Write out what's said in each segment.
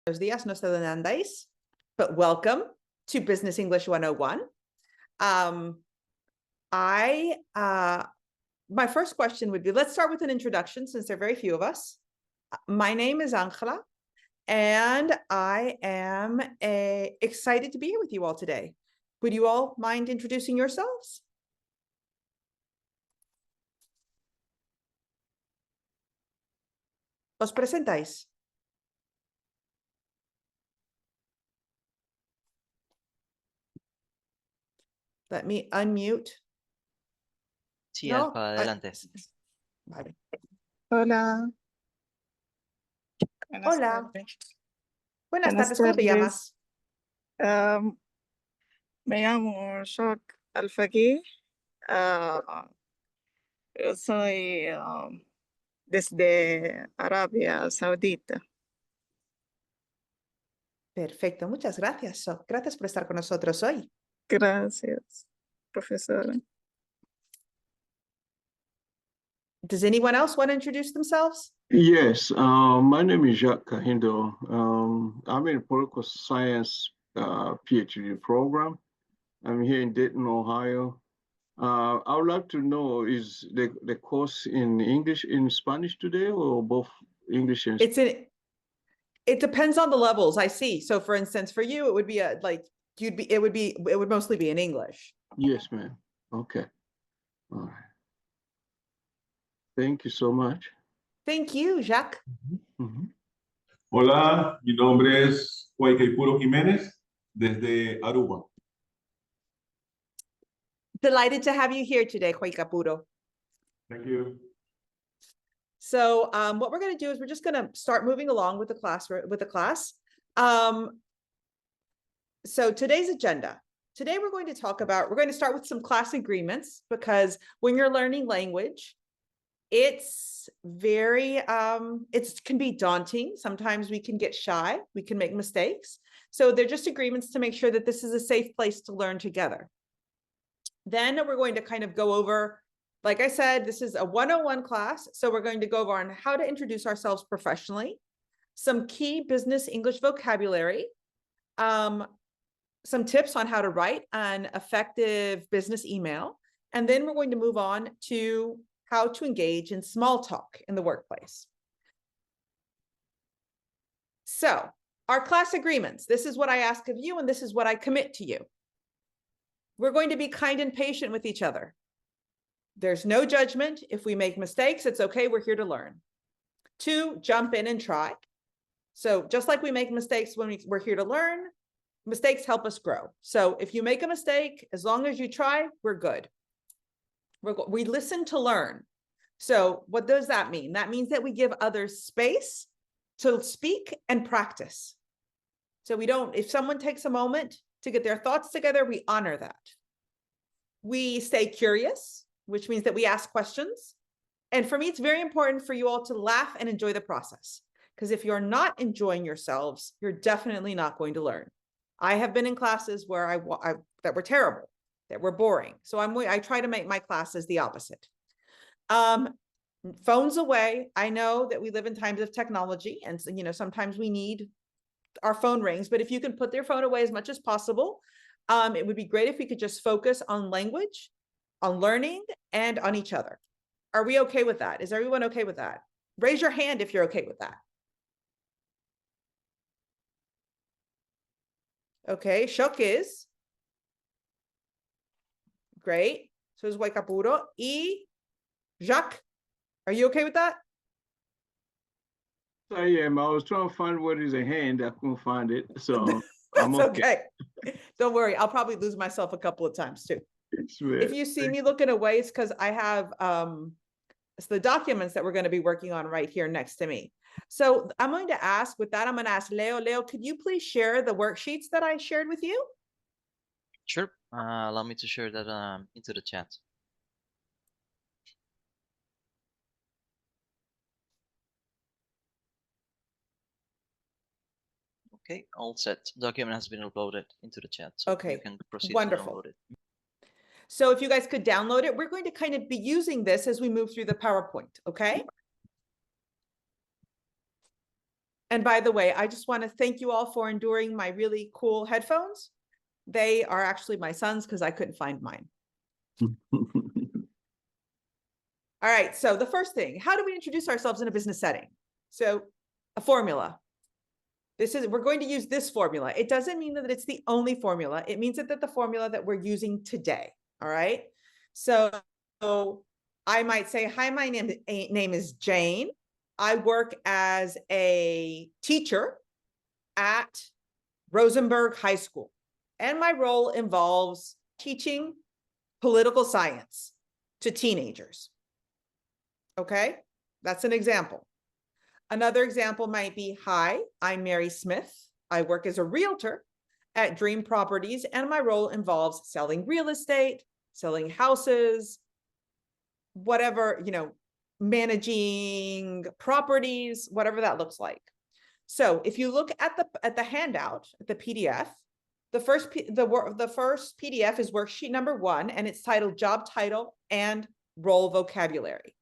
Buenos días, no sé dónde andáis, but welcome to Business English 101. My first question would be, let's start with an introduction since there are very few of us. My name is Angela, and I am excited to be here with you all today. Would you all mind introducing yourselves? ¿Os presentáis? Let me unmute. Sí, No, Alfa, adelante. Vale. Hola. Hola. Buenas Buenas tardes, ¿cómo te tardes. llamas? Me llamo Shock Alfaqui. Yo soy desde Arabia Saudita. Perfecto, muchas gracias, Sok. Gracias por estar con nosotros hoy. Gracias, profesora. Does anyone else want to introduce themselves? Yes, my name is Jacques Kahindo. I'm in political science PhD program. I'm here in Dayton, Ohio. I would like to know, is the course in English, in Spanish today, or both English and Spanish? It depends on the levels I see. So for instance, for you, it would be it would mostly be in English. Yes, ma'am. Okay. All right. Thank you so much. Thank you, Jacques. Hola, mi nombre es Huaycaipuro Jiménez, desde Aruba. Delighted to have you here today, Huaycapuro. Thank you. So what we're going to do is we're just going to start moving along with the class. So today's agenda. Today we're going to start with some class agreements, because when you're learning language, it's very it can be daunting. Sometimes we can get shy, we can make mistakes. So they're just agreements to make sure that this is a safe place to learn together. Then we're going to kind of go over, like I said, this is a 101 class. So we're going to go over on how to introduce ourselves professionally, some key business English vocabulary, some tips on how to write an effective business email. And then we're going to move on to how to engage in small talk in the workplace. So our class agreements, this is what I ask of you, and this is what I commit to you. We're going to be kind and patient with each other. There's no judgment. If we make mistakes, it's okay. We're here to learn. 2, jump in and try. So just like we make mistakes when we're here to learn, mistakes help us grow. So if you make a mistake, as long as you try, we're good. We listen to learn. So what does that mean? That means that we give others space to speak and practice. So if someone takes a moment to get their thoughts together, we honor that. We stay curious, which means that we ask questions. And for me, it's very important for you all to laugh and enjoy the process. Because if you're not enjoying yourselves, you're definitely not going to learn. I have been in classes where that were terrible, that were boring. So I try to make my classes the opposite. Phones away. I know that we live in times of technology, and sometimes we need our phone rings, but if you can put their phone away as much as possible, it would be great if we could just focus on language, on learning, and on each other. Are we okay with that? Is everyone okay with that? Raise your hand if you're okay with that. Okay, Shock is. Great. So is Huaycapuro. Y Jacques, are you okay with that? I am. I was trying to find what is a hand. I couldn't find it. So I'm okay. Don't worry. I'll probably lose myself a couple of times too. If you see me looking away, it's because I have the documents that we're going to be working on right here next to me. So I'm going to ask Leo. Leo, could you please share the worksheets that I shared with you? Sure. Allow me to share that into the chat. Okay, all set. Document has been uploaded into the chat. So okay, you can proceed wonderful. to download it. So if you guys could download it, we're going to kind of be using this as we move through the PowerPoint, okay? And by the way, I just want to thank you all for enduring my really cool headphones. They are actually my son's because I couldn't find mine. All right, so the first thing, how do we introduce ourselves in a business setting? So a formula. We're going to use this formula. It doesn't mean that it's the only formula. It means that the formula that we're using today, all right? So I might say, hi, my name is Jane. I work as a teacher at Rosenberg High School, and my role involves teaching political science to teenagers. Okay, that's an example. Another example might be, hi, I'm Mary Smith. I work as a realtor at Dream Properties, and my role involves selling real estate, selling houses, whatever, managing properties, whatever that looks like. So if you look at the handout, the PDF, the first PDF is worksheet number 1, and it's titled Job Title and Role Vocabulary.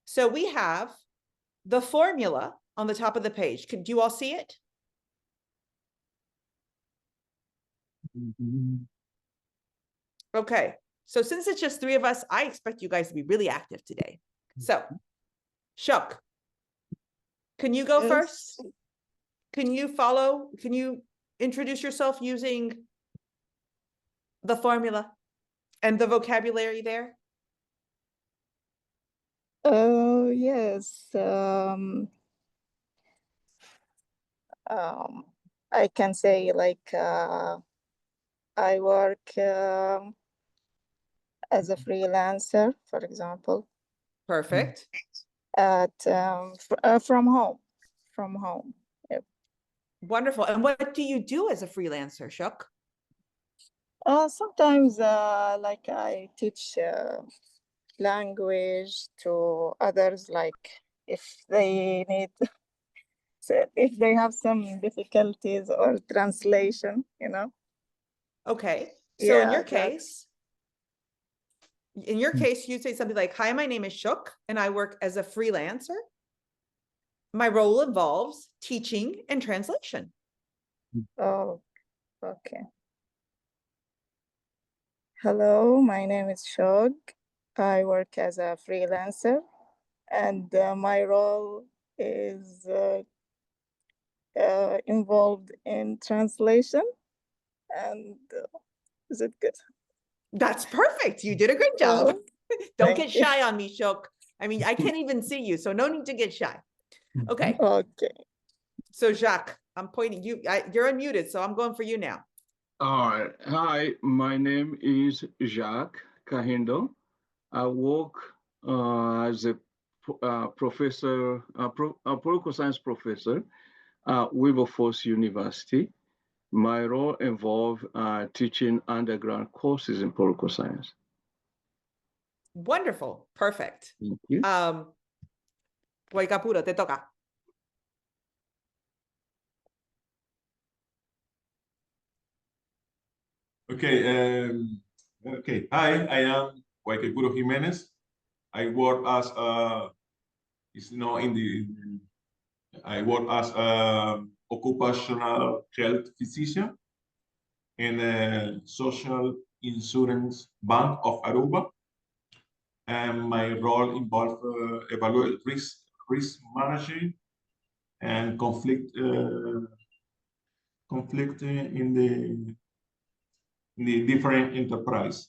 So we have the formula on the top of the page. Do you all see it? Okay, so since it's just 3 of us, I expect you guys to be really active today. So, Shuk, can you go Yes. first? Can you introduce yourself using the formula and the vocabulary there? Oh, yes. I can say like I work as a freelancer, for example, Perfect. at from home. Yep. Wonderful. And what do you do as a freelancer, Shuk? Sometimes like I teach language to others, like if they need, so if they have some difficulties or translation, Okay. So in Yeah, your that's case, you say something like, hi, my name is Shuk, and I work as a freelancer. My role involves teaching and translation. Oh, okay. Hello, my name is Shog. I work as a freelancer, and my role is involved in translation. And is it good? That's perfect. You did a great job. Oh, Don't thank get you. shy on me, Shuk. I mean, I can't even see you, so no need to get shy. Okay. Okay. So Jacques, I'm pointing you. You're unmuted, so I'm going for you now. All right. Hi, my name is Jacques Kahindo. I work as a professor, a political science professor at Wilberforce University. My role involves teaching underground courses in political science. Wonderful. Perfect. Thank you. Guaycapuro, te toca. Okay. Okay. Hi, I am Guayquipuro Jimenez. I work as I work as a occupational health physician in a social insurance bank of Aruba. And my role involves evaluate risk management and conflict in the different enterprise.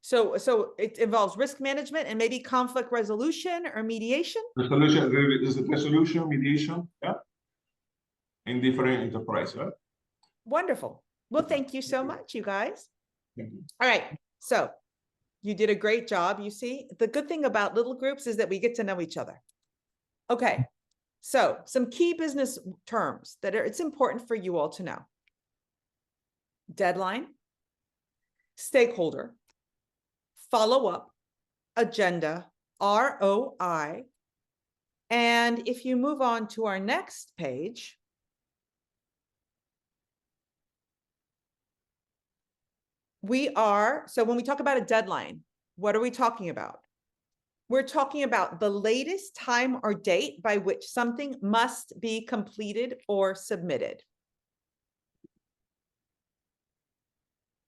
So it involves risk management and maybe conflict resolution or mediation. Resolution, mediation, yeah, in different enterprise. Yeah? Wonderful. Well, thank you so much, you guys. Thank you. All right. So you did a great job. You see, the good thing about little groups is that we get to know each other. Okay. So some key business terms that it's important for you all to know. Deadline, stakeholder, follow-up, agenda, ROI. And if you move on to our next page, so when we talk about a deadline, what are we talking about? We're talking about the latest time or date by which something must be completed or submitted.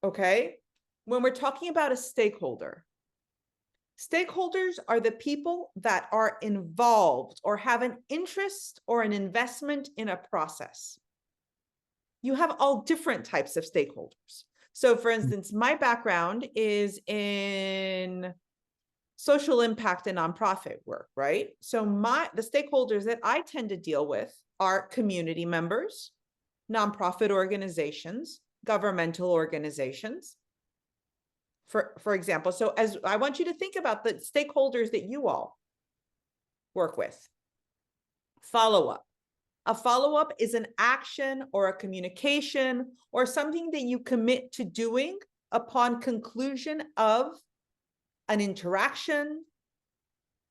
Okay? When we're talking about a stakeholder, stakeholders are the people that are involved or have an interest or an investment in a process. You have all different types of stakeholders. So for instance, my background is in social impact and nonprofit work, right? So the stakeholders that I tend to deal with are community members, nonprofit organizations, governmental organizations, for example. So as I want you to think about the stakeholders that you all work with. Follow-up. A follow-up is an action or a communication or something that you commit to doing upon conclusion of an interaction,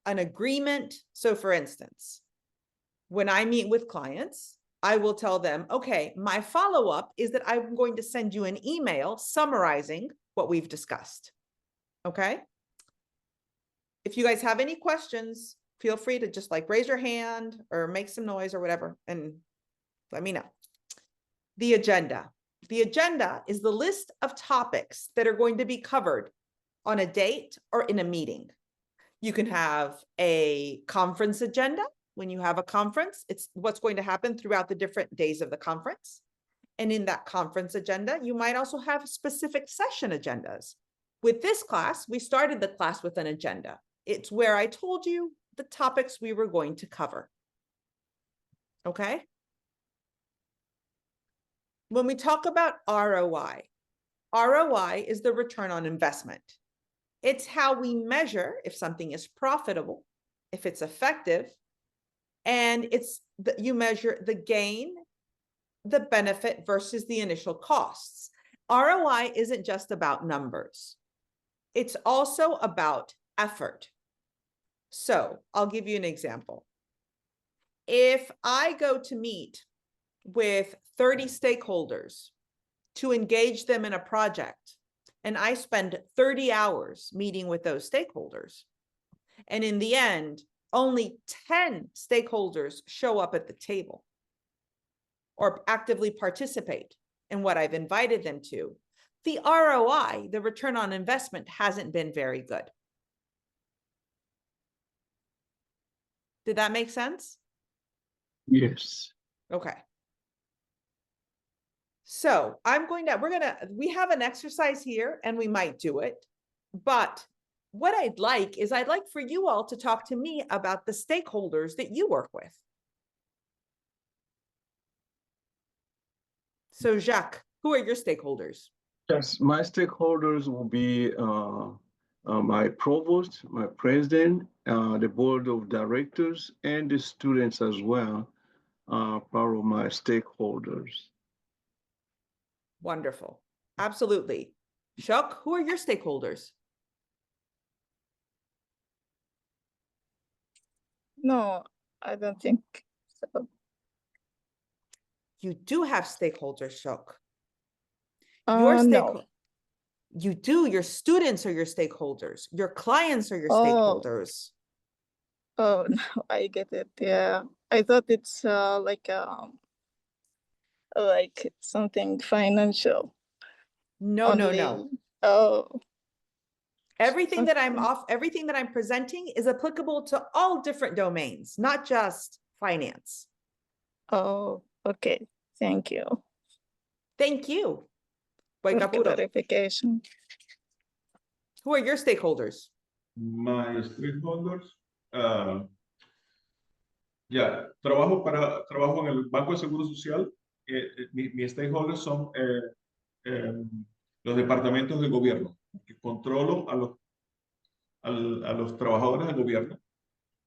an agreement. So for instance, when I meet with clients, I will tell them, okay, my follow-up is that I'm going to send you an email summarizing what we've discussed. Okay? If you guys have any questions, feel free to just like raise your hand or make some noise or whatever and let me know. The agenda. The agenda is the list of topics that are going to be covered on a date or in a meeting. You can have a conference agenda. When you have a conference, it's what's going to happen throughout the different days of the conference. And in that conference agenda, you might also have specific session agendas. With this class, we started the class with an agenda. It's where I told you the topics we were going to cover. Okay? When we talk about ROI, ROI is the return on investment. It's how we measure if something is profitable, if it's effective, and you measure the gain, the benefit versus the initial costs. ROI isn't just about numbers. It's also about effort. So I'll give you an example. If I go to meet with 30 stakeholders to engage them in a project, and I spend 30 hours meeting with those stakeholders, and in the end, only 10 stakeholders show up at the table or actively participate in what I've invited them to, the ROI, the return on investment, hasn't been very good. Did that make sense? Yes. Okay. So we have an exercise here and we might do it, but what I'd like for you all to talk to me about the stakeholders that you work with. So Jacques, who are your stakeholders? Yes, my stakeholders will be my provost, my president, the board of directors, and the students as well, part of my stakeholders. Wonderful. Absolutely. Jacques, who are your stakeholders? No, I don't think so. You do have stakeholders, Jacques. Your No. You do. Your students are your stakeholders. Your clients are your Oh. stakeholders. Oh, no, I get it. Yeah, I thought it's like something financial. No, no, only. no. Oh, Everything that I'm Okay. everything that I'm presenting is applicable to all different domains, not just finance. oh, okay. Thank you Thank you. for Boicapuro, clarification. who are your stakeholders? My stakeholders, trabajo en el Banco de Seguro Social. Mis stakeholders son los departamentos del gobierno, que controlo a los trabajadores del gobierno,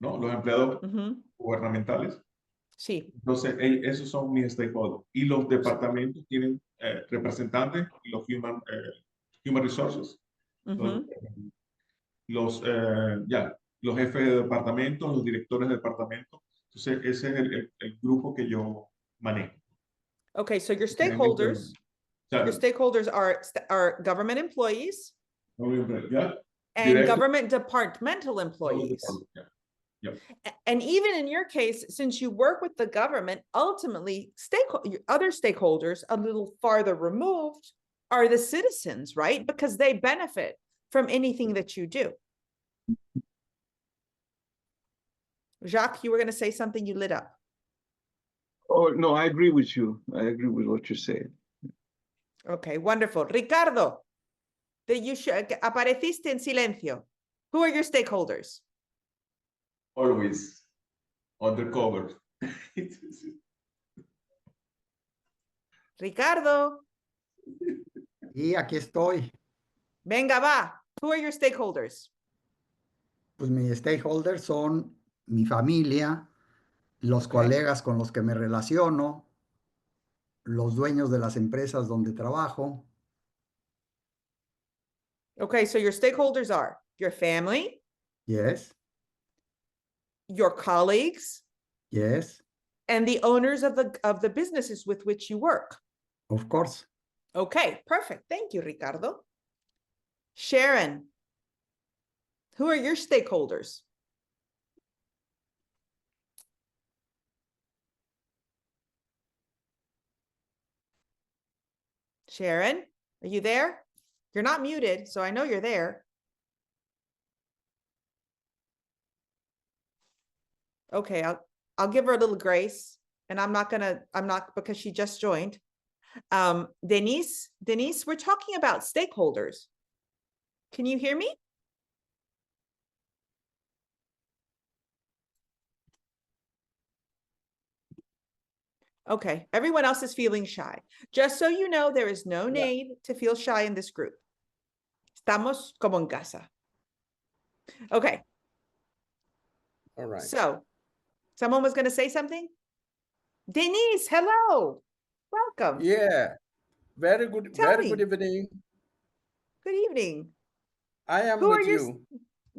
¿no? Los empleados Ujú. gubernamentales. Sí. Entonces, esos son mis stakeholders. Y los departamentos tienen representantes, los human resources, Ujú. los jefes de departamento, los directores de departamento. Entonces, ese es el grupo que yo manejo. Okay, so your Generalmente, stakeholders are government employees, ¿ya? and Director- government departmental employees. Yeah. And even in your case, since you work with the government, ultimately other stakeholders a little farther removed are the citizens, right? Because they benefit from anything that you do. Jacques, you were going to say something, you lit up. Oh, no, I agree with you. I agree with what you said. Okay, wonderful. Ricardo, apareciste en silencio. Who are your stakeholders? Always undercover. Ricardo, Y aquí estoy. venga, va. Who are your stakeholders? Pues mis stakeholders son mi familia, los Okay. colegas con los que me relaciono, los dueños de las empresas donde trabajo. Okay, so your stakeholders are your family, Yes, your colleagues, yes, and the owners of the businesses with which you work. of course. Okay, perfect. Thank you, Ricardo. Sharon, who are your stakeholders? Sharon, are you there? You're not muted, so I know you're there. Okay, I'll give her a little grace, and I'm not because she just joined. Denise, we're talking about stakeholders. Can you hear me? Okay, everyone else is feeling shy. Just so you know, there is no need to feel shy in this group. Estamos como en casa. Okay. All right. So, someone was going to say something? Denise, hello. Welcome. Yeah. Very good. Tell Very good me. evening. Good evening. I am Who are with your you.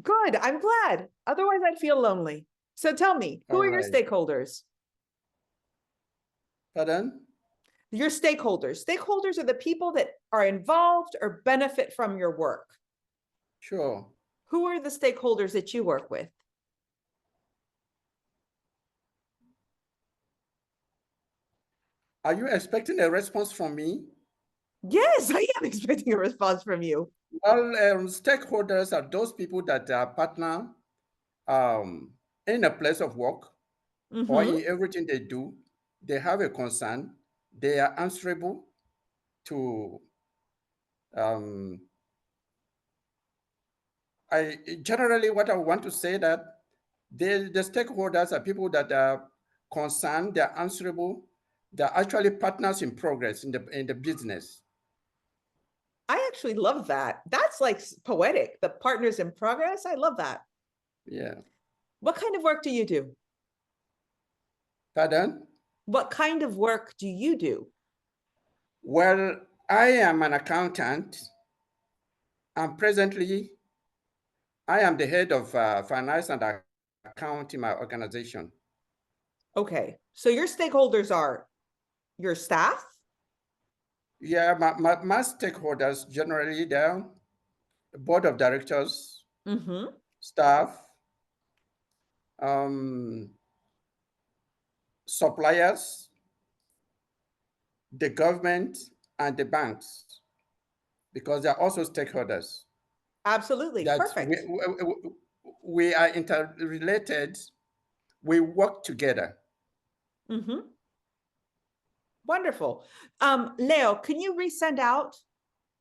Good, I'm glad. Otherwise, I'd feel lonely. So tell me, who All are your right. stakeholders? Pardon? Your stakeholders. Stakeholders are the people that are involved or benefit from your work. Sure. Who are the stakeholders that you work with? Are you expecting a response from me? Yes, I am expecting a response from you. Well, stakeholders are those people that are partner in a place of work or Mhm. in everything they do. They have a concern. They are answerable to generally what I want to say that the stakeholders are people that are concerned, they're answerable, they're actually partners in progress in the business. I actually love that. That's like poetic. The partners in progress. I love that. Yeah. What kind of work do you do? Pardon? What kind of work do you do? Well, I am an accountant, and presently I am the head of finance and account in my organization. Okay, so your stakeholders are your staff? Yeah, my stakeholders generally they're board of directors, Mm-hmm. staff, suppliers, the government, and the banks, because they're also stakeholders. Absolutely, That perfect. we are interrelated. We work together. Mm-hmm. Wonderful. Leo, can you resend out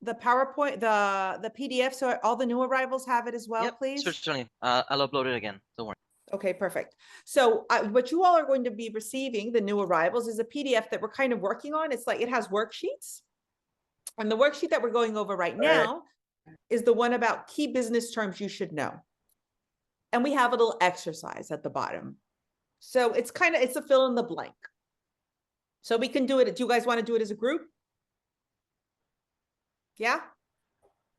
the PowerPoint, the PDF, so all the new arrivals have it as well, Yep, please? certainly. I'll upload it again. Don't worry. Okay, perfect. So what you all are going to be receiving, the new arrivals, is a PDF that we're kind of working on. It's like it has worksheets. And the worksheet that we're going over right now is the one about key business terms you should know. And we have a little exercise at the bottom. So it's a fill in the blank. So we can do it. Do you guys want to do it as a group? Yeah?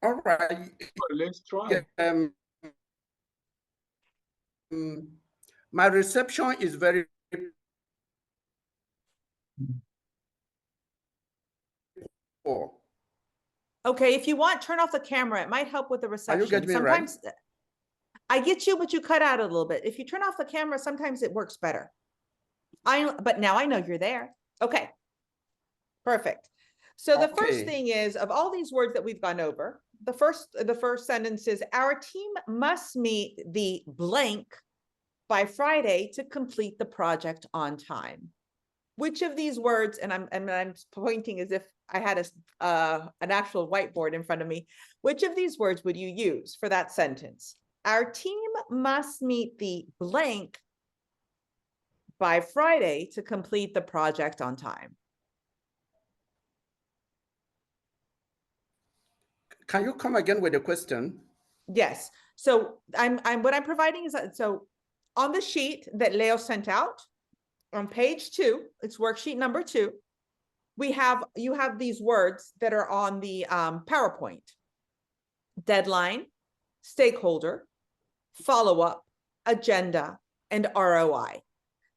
All right. Let's try. My reception is very poor. Okay, if you want, turn off the camera. It might help with the reception. getting me right? Sometimes I get you, but you cut out a little bit. If you turn off the camera, sometimes it works better. But now I know you're there. Okay. Perfect. So the first Okay. thing is, of all these words that we've gone over, the first sentence is, our team must meet the blank by Friday to complete the project on time. Which of these words, and I'm pointing as if I had an actual whiteboard in front of me, which of these words would you use for that sentence? Our team must meet the blank by Friday to complete the project on time. Can you come again with the question? Yes. So what I'm providing is that, so on the sheet that Leo sent out on page 2, it's worksheet number 2. You have these words that are on the PowerPoint: deadline, stakeholder, follow-up, agenda, and ROI.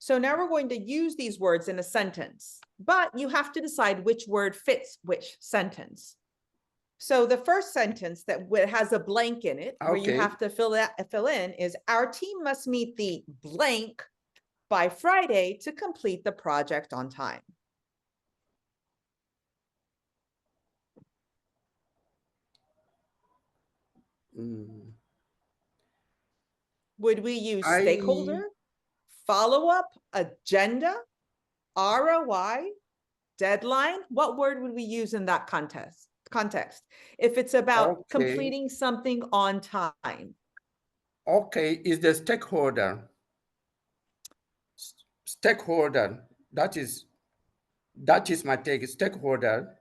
So now we're going to use these words in a sentence, but you have to decide which word fits which sentence. So the first sentence that has a blank in it, where you Okay. have to fill in, is, our team must meet the blank by Friday to complete the project on time. Mm, Would we use I- stakeholder, follow-up, agenda, ROI, deadline? What word would we use in that context? If it's about Okay. completing something on time. Okay, is the stakeholder. Stakeholder, that is my take, stakeholder.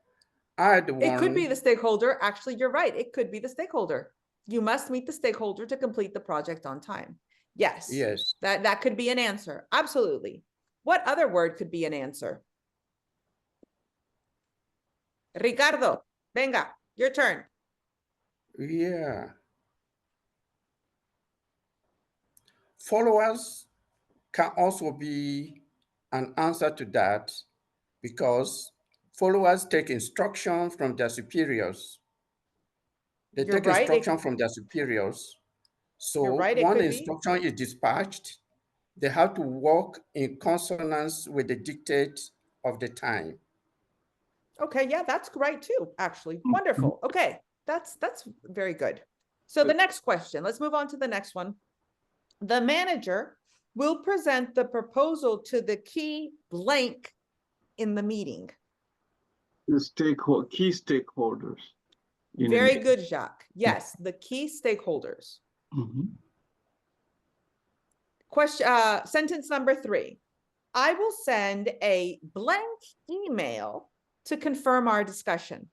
I the It could be the one, stakeholder. Actually, you're right. It could be the stakeholder. You must meet the stakeholder to complete the project on time. Yes. yes. That could be an answer. Absolutely. What other word could be an answer? Ricardo, venga, your turn. Yeah. Followers can also be an answer to that, because followers take instruction from their superiors. They You're take right. instruction from their superiors. You're So right. It one could be. instruction is dispatched, they have to work in consonance with the dictate of the time. Okay, yeah, that's right too, actually. Mhm. Wonderful. Okay, that's very good. So the next question, let's move on to the next one. The manager will present the proposal to the key blank in the meeting. The key stakeholders. in a Very meeting. good, Jacques. Yes, the key stakeholders. Mhm. Question, sentence number 3. I will send a blank email to confirm our discussion.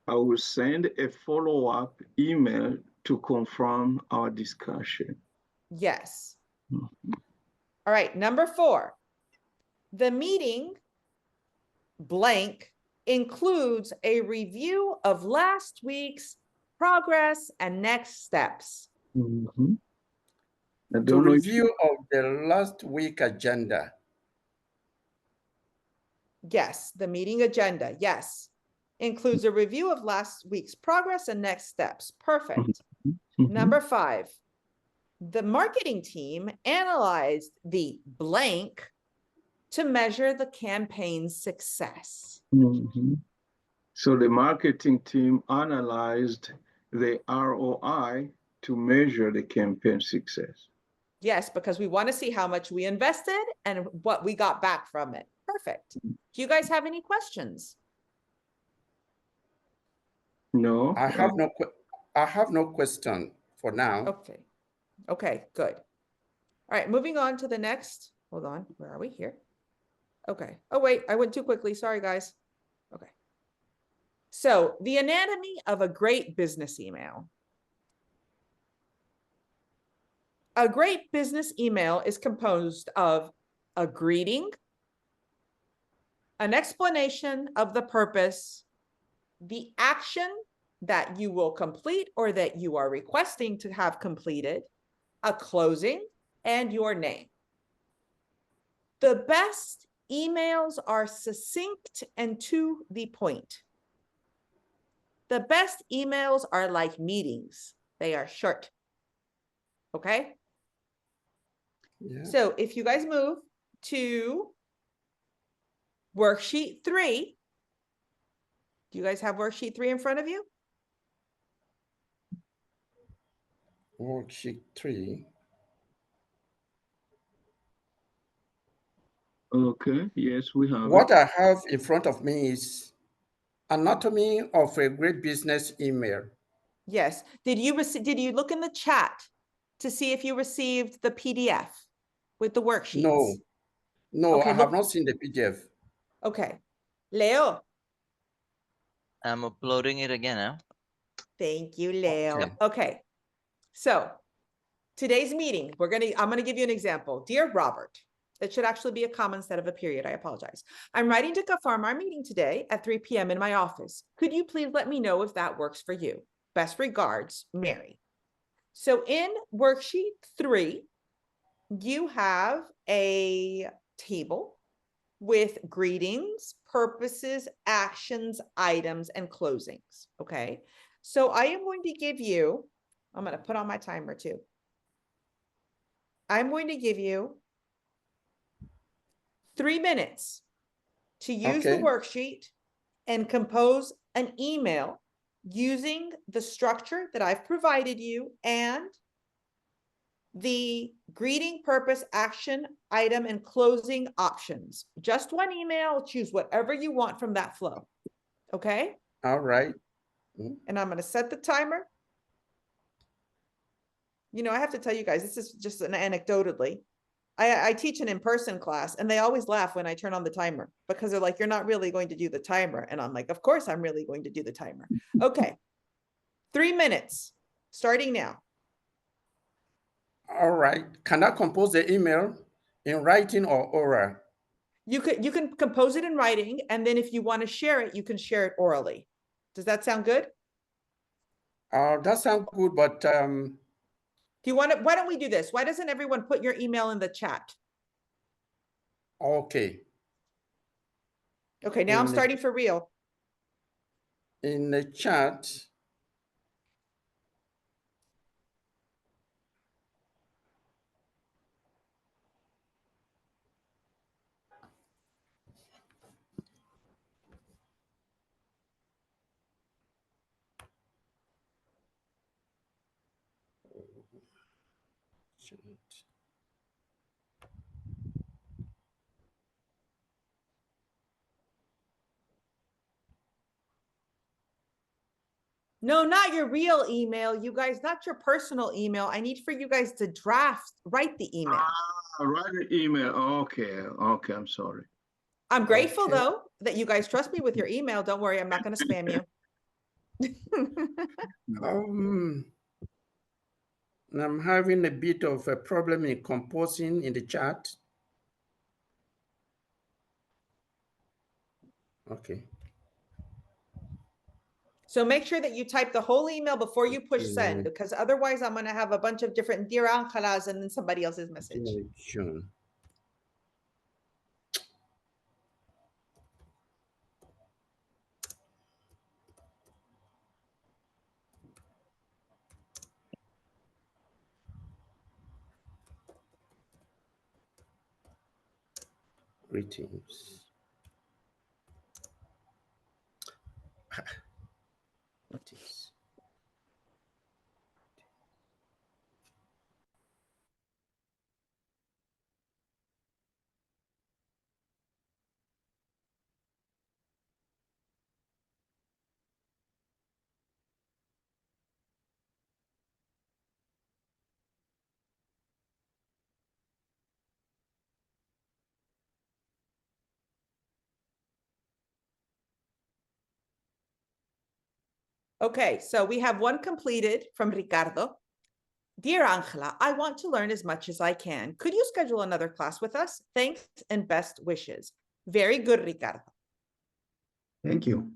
I will send a follow-up email to confirm our discussion. Yes. Mhm. All right, number 4. The meeting blank includes a review of last week's progress and next steps. Mhm. I To don't know if review of the last week agenda. Yes, the meeting agenda, yes. Includes a review of last week's progress and next steps. Perfect. Mhm. Number 5, the marketing team analyzed the blank to measure the campaign's success. Mhm. So the marketing team analyzed the ROI to measure the campaign success. Yes, because we want to see how much we invested and what we got back from it. Perfect. Do you guys have any questions? No, I have no question for now. Okay. Okay, good. All right, moving on to the next. Hold on, where are we here? Okay. Oh, wait, I went too quickly. Sorry, guys. Okay. So the anatomy of a great business email. A great business email is composed of a greeting, an explanation of the purpose, the action that you will complete or that you are requesting to have completed, a closing, and your name. The best emails are succinct and to the point. The best emails are like meetings. They are short. Okay? Yeah. So if you guys move to worksheet 3, do you guys have worksheet 3 in front of you? Worksheet 3. Okay, yes, we have What it. I have in front of me is anatomy of a great business email. Yes. Did you look in the chat to see if you received the PDF with the worksheets? No, no, Okay, I have look- not seen the PDF. Okay. Leo. I'm uploading it again now. Thank you, Leo. Okay. Okay. So today's meeting, I'm gonna give you an example. Dear Robert, it should actually be a comma instead of a period. I apologize. I'm writing to confirm our meeting today at 3 p.m. in my office. Could you please let me know if that works for you? Best regards, Mary. So in worksheet 3, you have a table with greetings, purposes, actions, items, and closings. Okay. So I am going to give you, I'm going to put on my timer too. I'm going to give you 3 minutes to use the Okay. worksheet and compose an email using the structure that I've provided you and the greeting, purpose, action, item, and closing options. Just one email, choose whatever you want from that flow. Okay? All right. And I'm going to set the timer. You know, I have to tell you guys, this is just an anecdotally. I teach an in-person class and they always laugh when I turn on the timer because they're like, you're not really going to do the timer. And I'm like, of course I'm really going to do the timer. Okay. 3 minutes starting now. All right. Can I compose the email in writing or oral? You can compose it in writing, and then if you want to share it, you can share it orally. Does that sound good? That sounds good, but Do you want to, why don't we do this? Why doesn't everyone put your email in the chat? okay. Okay, now I'm In the- starting for real. In the chat, No, not your real email, you guys, not your personal email. I need for you guys to write the email. Write an email. Okay, okay, I'm sorry. I'm grateful Okay. though, that you guys trust me with your email. Don't worry, I'm not going to spam you. um, I'm having a bit of a problem in composing in the chat. Okay. So make sure that you type the whole email before you push send, Okay. because otherwise I'm going to have a bunch of different dear Angelas and then somebody else's message. June. Greetings. What is? Okay, so we have one completed from Ricardo. Dear Angela, I want to learn as much as I can. Could you schedule another class with us? Thanks and best wishes. Very good, Ricardo. Thank you.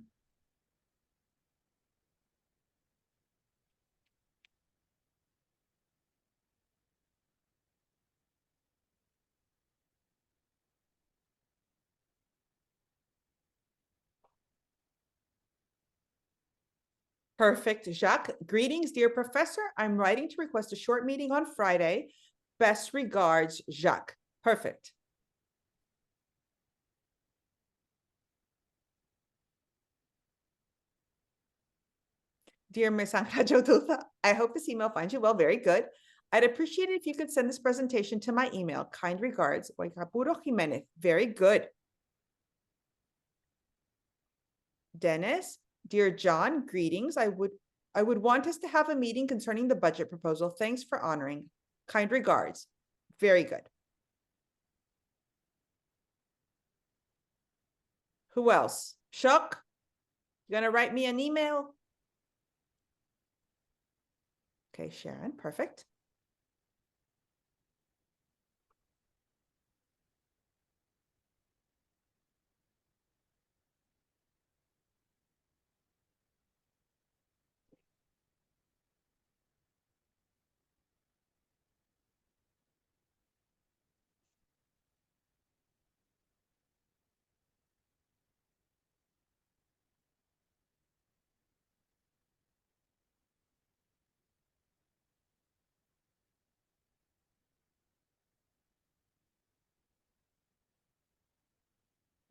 Perfect, Jacques. Greetings, dear professor. I'm writing to request a short meeting on Friday. Best regards, Jacques. Perfect. Dear Ms. Andrajotuza, I hope this email finds you well. Very good. I'd appreciate it if you could send this presentation to my email. Kind regards, Guaicapuro Jimenez. Very good. Dennis, dear John, greetings. I would want us to have a meeting concerning the budget proposal. Thanks for honoring. Kind regards. Very good. Who else? Chuck, you gonna write me an email? Okay, Sharon, perfect.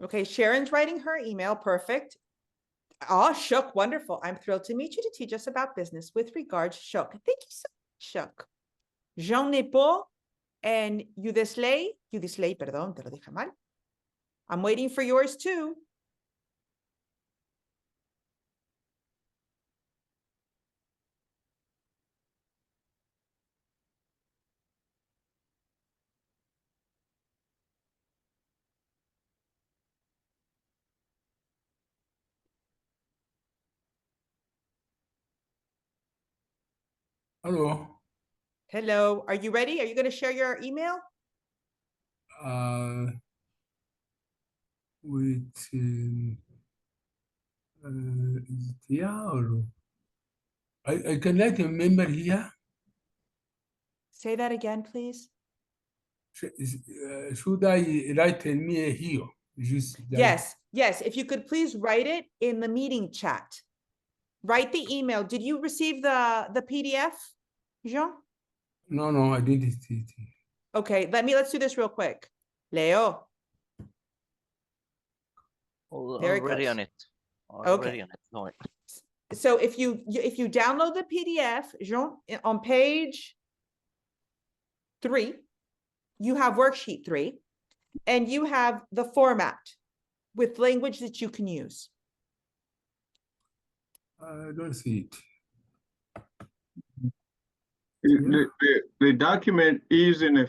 Okay, Sharon's writing her email. Perfect. Oh, Shook, wonderful. I'm thrilled to meet you to teach us about business. With regards, Shook. Thank you so much, Shook. Jean Nepo and Yudisley, perdón, te lo dije mal. I'm waiting for yours too. Hello. Hello, are you ready? Are you going to share your email? With or I cannot remember here. Say that again, please. Should I write me here? Just like- Yes, yes. If you could please write it in the meeting chat. Write the email. Did you receive the PDF, Jean? No, I didn't see it. Okay, let's do this real quick. Leo, There it Already goes. on it. Okay. Already on it. No, so if you download the PDF, Jean, on page 3, you have worksheet 3, and you have the format with language that you can use. I don't see it. The document is in a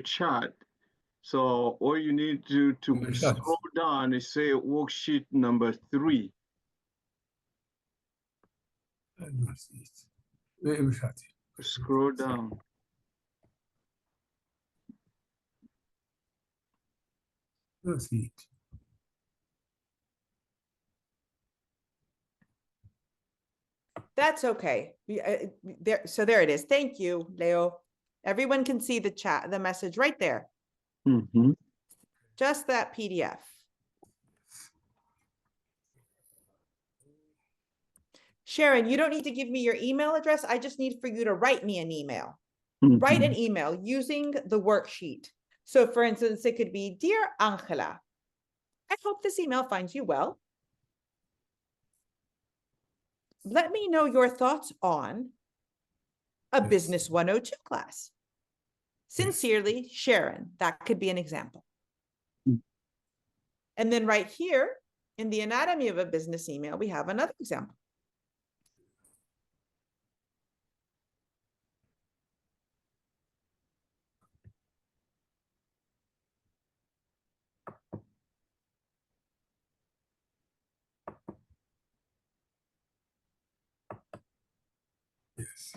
chat. So all you need to In the chat. scroll down and say worksheet number 3. I don't see it. Let me shut it. Scroll down. Don't see it. That's okay. There it is. Thank you, Leo. Everyone can see the chat, the message right there. Mm-hmm. Just that PDF. Sharon, you don't need to give me your email address. I just need for you to write me an email. Write an email using the worksheet. So for instance, it could be, Dear Angela, I hope this email finds you well. Let me know your thoughts on a Yes. Business 102 class. Sincerely, Sharon. That could be an example. Mm. And then right here in the anatomy of a business email, we have another example. Yes.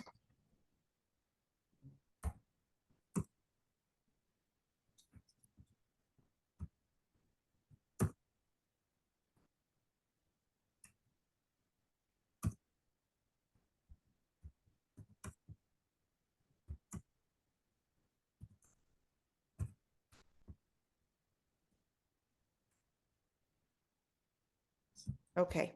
Okay.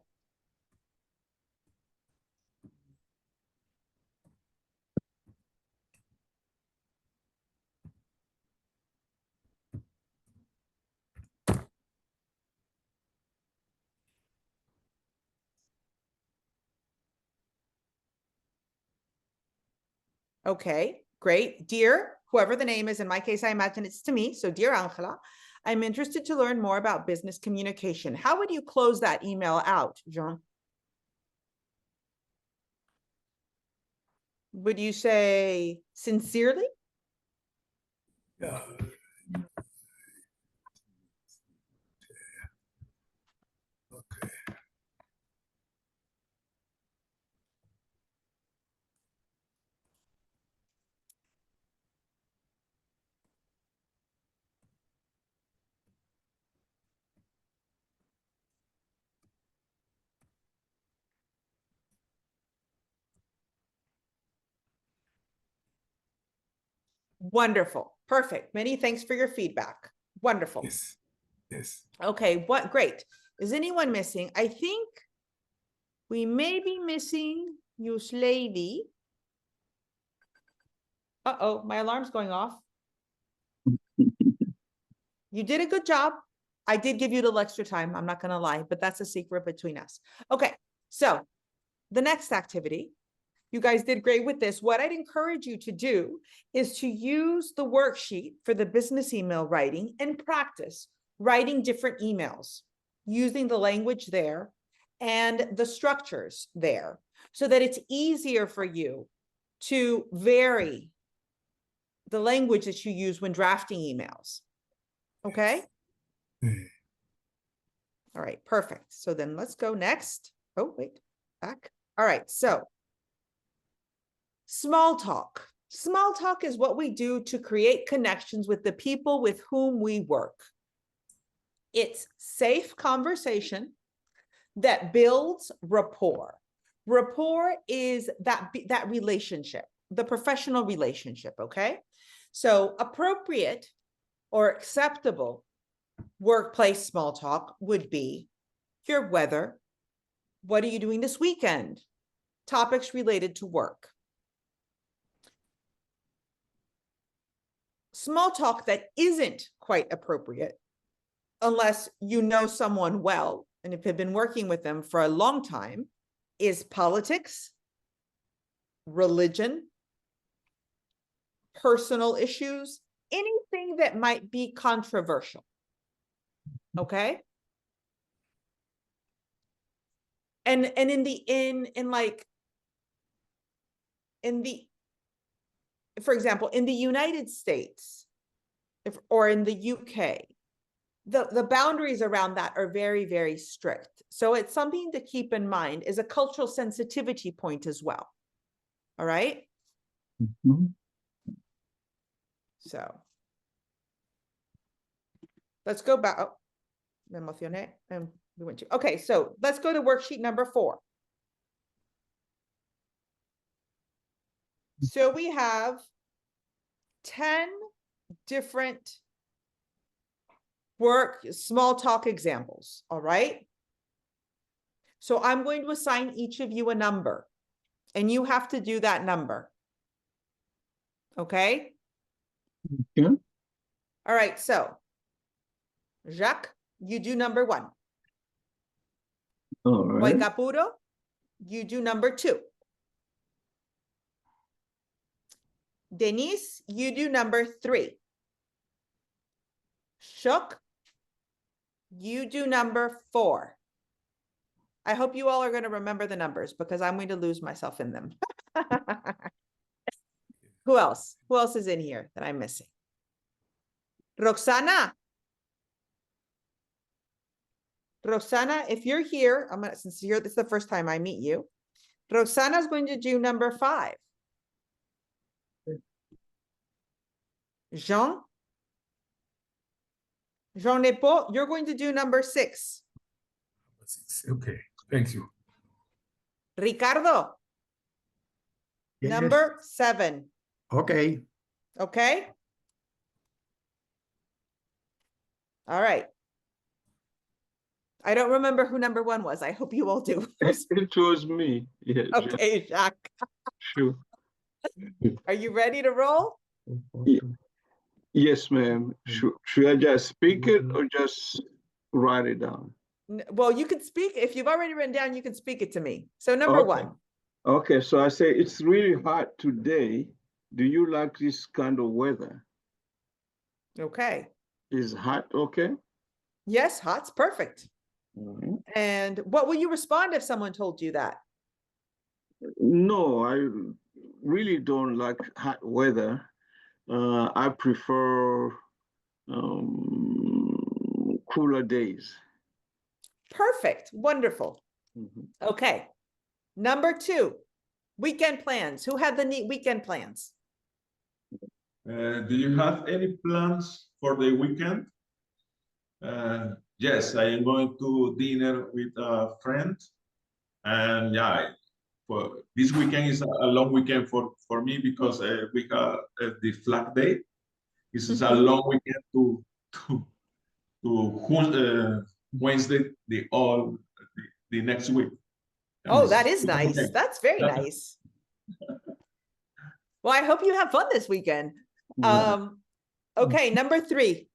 Okay, great. Dear, whoever the name is, in my case, I imagine it's to me. So dear Angela, I'm interested to learn more about business communication. How would you close that email out, Jean? Would you say sincerely? Yeah. Okay. Wonderful. Perfect. Many thanks for your feedback. Wonderful. Yes. Yes. Okay, what great. Is anyone missing? I think we may be missing Yuslevi. Uh-oh, my alarm's going off. You did a good job. I did give you a little extra time. I'm not going to lie, but that's a secret between us. Okay, so the next activity, you guys did great with this. What I'd encourage you to do is to use the worksheet for the business email writing and practice writing different emails, using the language there and the structures there, so that it's easier for you to vary the language that you use when drafting emails. Okay? Mm. All right, perfect. So then let's go next. Oh, wait, back. All right, so small talk. Small talk is what we do to create connections with the people with whom we work. It's safe conversation that builds rapport. Rapport is that relationship, the professional relationship, okay? So appropriate or acceptable workplace small talk would be your weather. What are you doing this weekend? Topics related to work. Small talk that isn't quite appropriate, unless you know someone well, and if you've been working with them for a long time, is politics, religion, personal issues, anything that might be controversial. Okay? And in for example, in the United States, or in the UK, the boundaries around that are very, very strict. So it's something to keep in mind, is a cultural sensitivity point as well. All right? Mhm. So let's go back. Oh, me emocioné, and we went to, okay, so let's go to worksheet number 4. So we have 10 different small talk examples, all right? So I'm going to assign each of you a number, and you have to do that number. Okay? Yeah. All right, so Jacques, you do number 1. All right. Capuro, you do number 2. Denise, you do number 3. Shook, you do number 4. I hope you all are going to remember the numbers, because I'm going to lose myself in them. Who else? Who else is in here that I'm missing? Roxana. Roxana, if you're here, since this is the first time I meet you, Roxana is going to do number 5. Jean Nepo, you're going to do number 6. Okay. Thank you. Ricardo, Yes. number 7. Okay. Okay? All right. I don't remember who number 1 was. I hope you all do. It was me. Yeah. Okay, Jacques. Sure. Are you ready to roll? Yeah. Yes, ma'am. Should I just speak it or just write it down? Well, you can speak. If you've already written down, you can speak it to me. So number Okay. 1. Okay, so I say it's really hot today. do you like this kind of weather? Okay. Is hot okay? Yes, hot's perfect. Mhm. And what will you respond if someone told you that? No, I really don't like hot weather. I prefer cooler days. Perfect. Wonderful. Mhm. Okay. Number 2, weekend plans. Who had the neat weekend plans? Do you have any plans for the weekend? Yes, I am going to dinner with a friend, and yeah, for this weekend is a long weekend for me because we have the Flag Day. This is a long weekend to Wednesday the next week. And Oh, that it's is nice. okay. That's very Yeah. nice. Well, I hope you have fun this weekend. Yeah. Okay, number 3.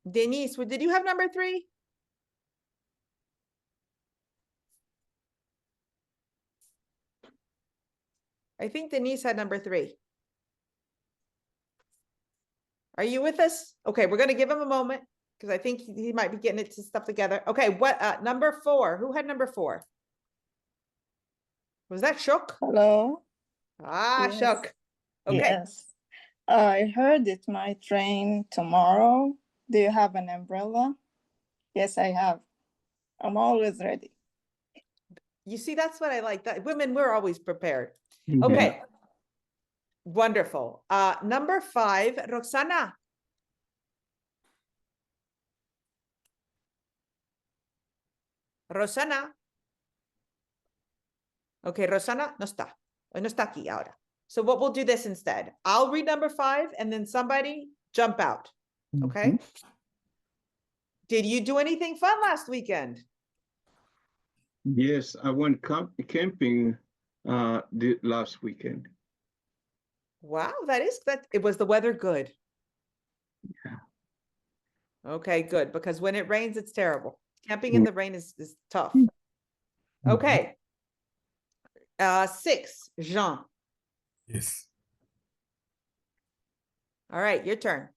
Denise, did you have number 3? I think Denise had number 3. Are you with us? Okay, we're gonna give him a moment because I think he might be getting his stuff together. Okay, what number 4? Who had number 4? Was that Shook? Hello? Ah, Yes. Shook. Okay, Yes. I heard it might rain tomorrow. Do you have an umbrella? Yes, I have. I'm always ready. you see, that's what I like. That women, we're always prepared. Mhm. Okay. Wonderful. Number 5, Roxana. Rosana. Okay, Rosana no está. No está aquí ahora. So what we'll do this instead. I'll read number 5 and then somebody jump out. Okay. Did you do anything fun last weekend? Yes, I went camping last weekend. Wow, it was the weather good. Yeah. Okay, good. Because when it rains, it's terrible. Camping in the rain is tough. Okay. 6, Jean. Yes. All right, your turn.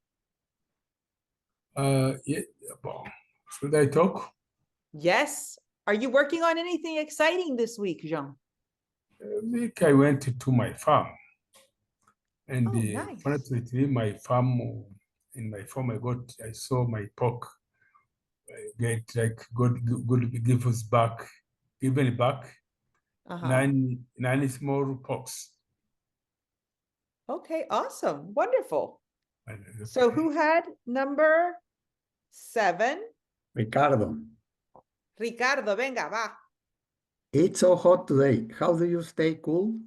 Yeah, well, should I talk? Yes. Are you working on anything exciting this week, Jean? Week I went to my farm, and Oh, nice. fortunately, in my farm, I saw my pork get like good give us back, given back Uh-huh. nine small porks. Okay, awesome. Wonderful. And, So who had number 7? Ricardo, Ricardo, venga, va. it's so hot today. How do you stay cool?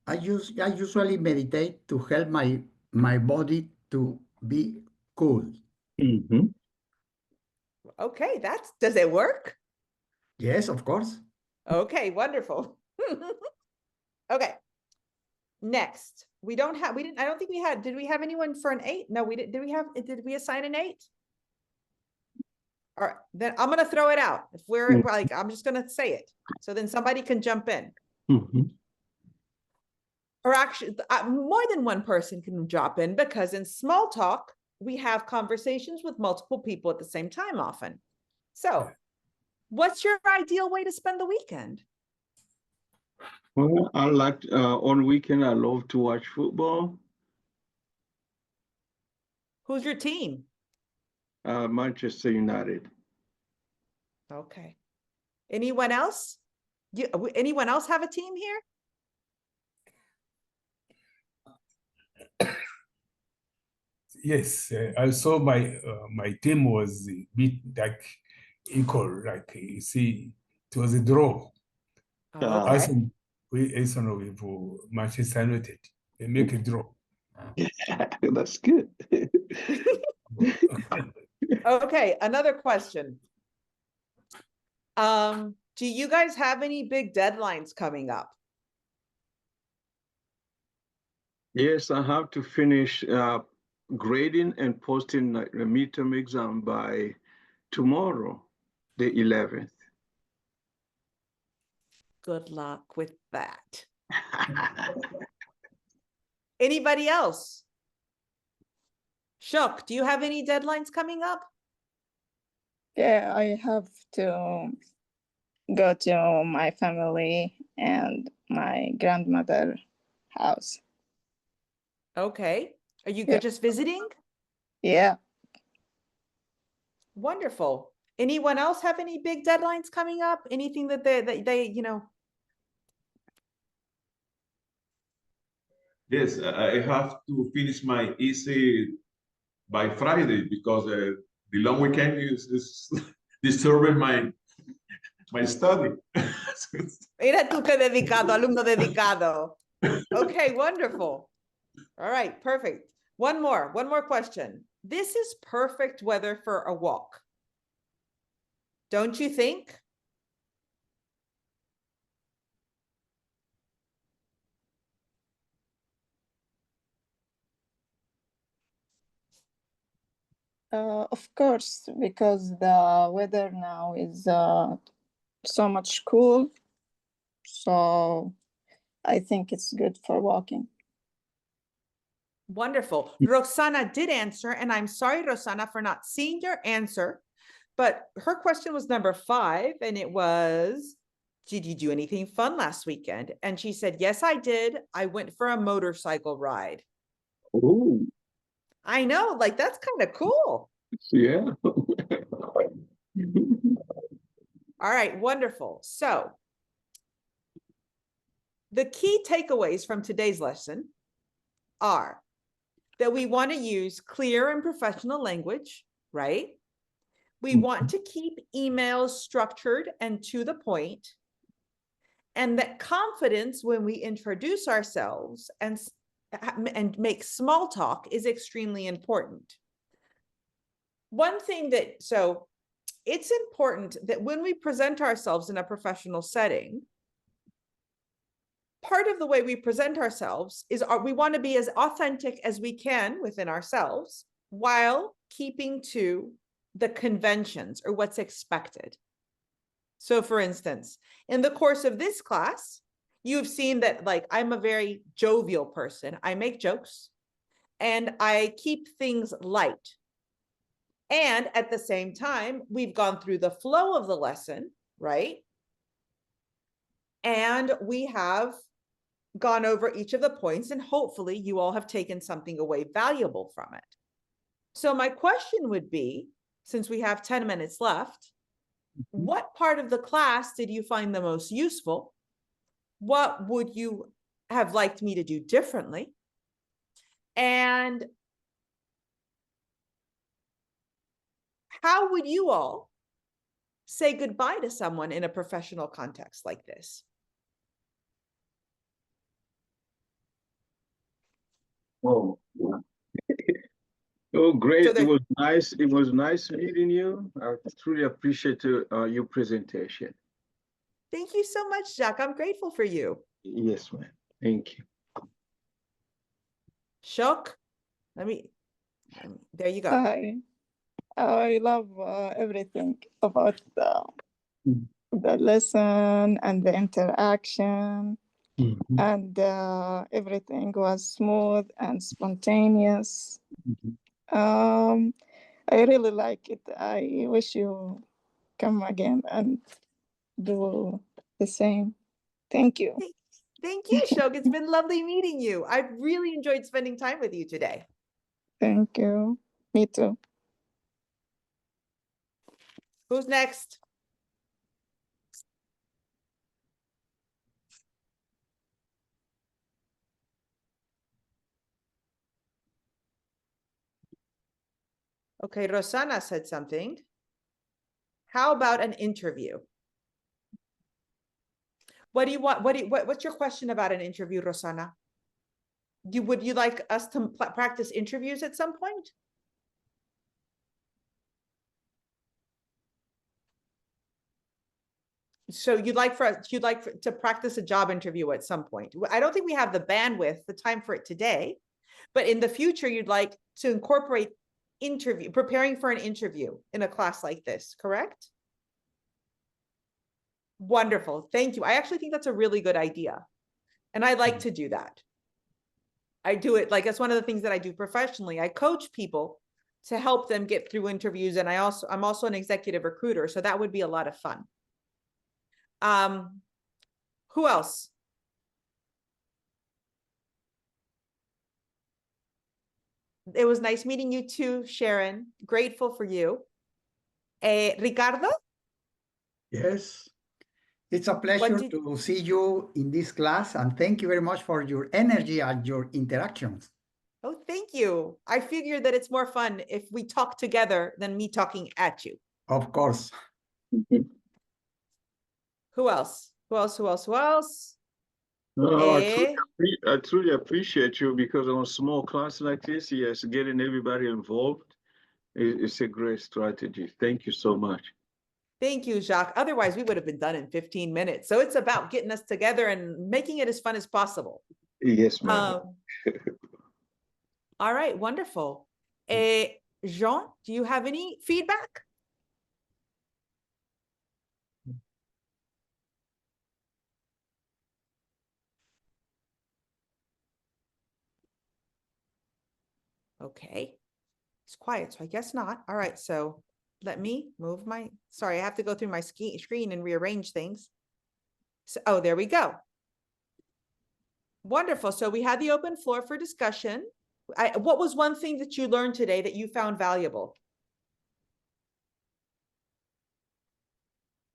I usually meditate to help my body to be cool. Mhm. Okay, does it work? Yes, of course. Okay, wonderful. Okay. Next, I don't think we had, did we have anyone for an 8? No, we didn't. Did we assign an 8? All right, then I'm gonna throw it out. If we're like, I'm just gonna say it. So then somebody can jump in. Mhm. Or actually, more than one person can drop in because in small talk, we have conversations with multiple people at the same time often. So what's your ideal way to spend the weekend? Well, on weekend, I love to watch football. Who's your team? Manchester United. Okay. Anyone else? Anyone else have a team here? yes, I saw my team was beat like equal, like you see, it was a draw. Okay. Arsenal with Manchester United, they make a draw. That's good. Okay, another question. Do you guys have any big deadlines coming up? Yes, I have to finish grading and posting the midterm exam by tomorrow, the 11th. Good luck with that. Anybody else? Shok, do you have any deadlines coming up? Yeah, I have to go to my family and my grandmother house. Okay. Are you Yeah. just visiting? Yeah. Wonderful. Anyone else have any big deadlines coming up? Anything that they you know? Yes, I have to finish my essay by Friday because the long weekend is disturbing my study. Era tú que dedicado, alumno dedicado. Okay, wonderful. All right, perfect. One more question. This is perfect weather for a walk. Don't you think? Of course, because the weather now is so much cool. So I think it's good for walking. Wonderful. Roxana did answer, and I'm sorry, Roxana, for not seeing your answer, but her question was number 5, and it was, did you do anything fun last weekend? And she said, yes, I did. I went for a motorcycle ride. Oh, I know, like, that's kind of cool. yeah. All right, wonderful. So the key takeaways from today's lesson are that we want to use clear and professional language, right? We want to keep emails structured and to the point, and that confidence when we introduce ourselves and make small talk is extremely important. One thing that, so it's important that when we present ourselves in a professional setting, part of the way we present ourselves is we want to be as authentic as we can within ourselves while keeping to the conventions or what's expected. So for instance, in the course of this class, you've seen that, like, I'm a very jovial person. I make jokes and I keep things light. And at the same time, we've gone through the flow of the lesson, right? And we have gone over each of the points, and hopefully you all have taken something away valuable from it. So my question would be, since we have 10 minutes left, what part of the class did you find the most useful? What would you have liked me to do differently? And how would you all say goodbye to someone in a professional context like this? Oh, oh, great. So It was nice. It was nice meeting you. I truly appreciate your presentation. Thank you so much, Jacques. I'm grateful for you. Yes, ma'am. Thank you. Shok, there you go. I love everything about Mm. the lesson and the interaction, Mhm. and everything was smooth and spontaneous. Mhm. I really like it. I wish you come again and do the same. Thank you. Thank you, Shok. It's been lovely meeting you. I've really enjoyed spending time with you today. Thank you. Me too. Who's next? Okay, Rosana said something. How about an interview? What do you want? What's your question about an interview, Rosana? Would you like us to practice interviews at some point? So you'd like to practice a job interview at some point. I don't think we have the bandwidth, the time for it today, but in the future, you'd like to incorporate preparing for an interview in a class like this, correct? Wonderful. Thank you. I actually think that's a really good idea. And I like to do that. I do it like, it's one of the things that I do professionally. I coach people to help them get through interviews. And I'm also an executive recruiter. So that would be a lot of fun. Who else? It was nice meeting you too, Sharon. Grateful for you. Ricardo? Yes. It's a pleasure did- to see you in this class, and thank you very much for your energy and your interactions. Oh, thank you. I figured that it's more fun if we talk together than me talking at you. Of course. Who else? Who else? Who else? Who else? No, I Eh, truly appreciate you because on a small class like this, yes, getting everybody involved is a great strategy. Thank you so much. Thank you, Jacques. Otherwise, we would have been done in 15 minutes. So it's about getting us together and making it as fun as possible. Yes, ma'am. All right, wonderful. Jean, do you have any feedback? Okay, it's quiet, so I guess not. All right, so let me move my, sorry, I have to go through my screen and rearrange things. So, oh, there we go. Wonderful. So we had the open floor for discussion. What was one thing that you learned today that you found valuable?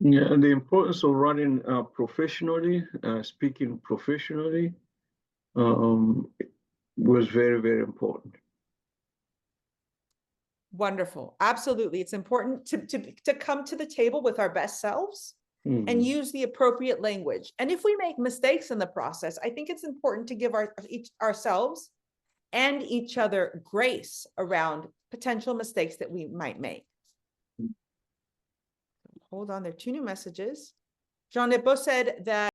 Yeah, and the importance of running professionally, speaking professionally, was very, very important. Wonderful. Absolutely. It's important to come to the table with our best selves and Mhm. use the appropriate language. And if we make mistakes in the process, I think it's important to give ourselves and each other grace around potential mistakes that we might make. Hold on, there are two new messages. Jean Nepo said that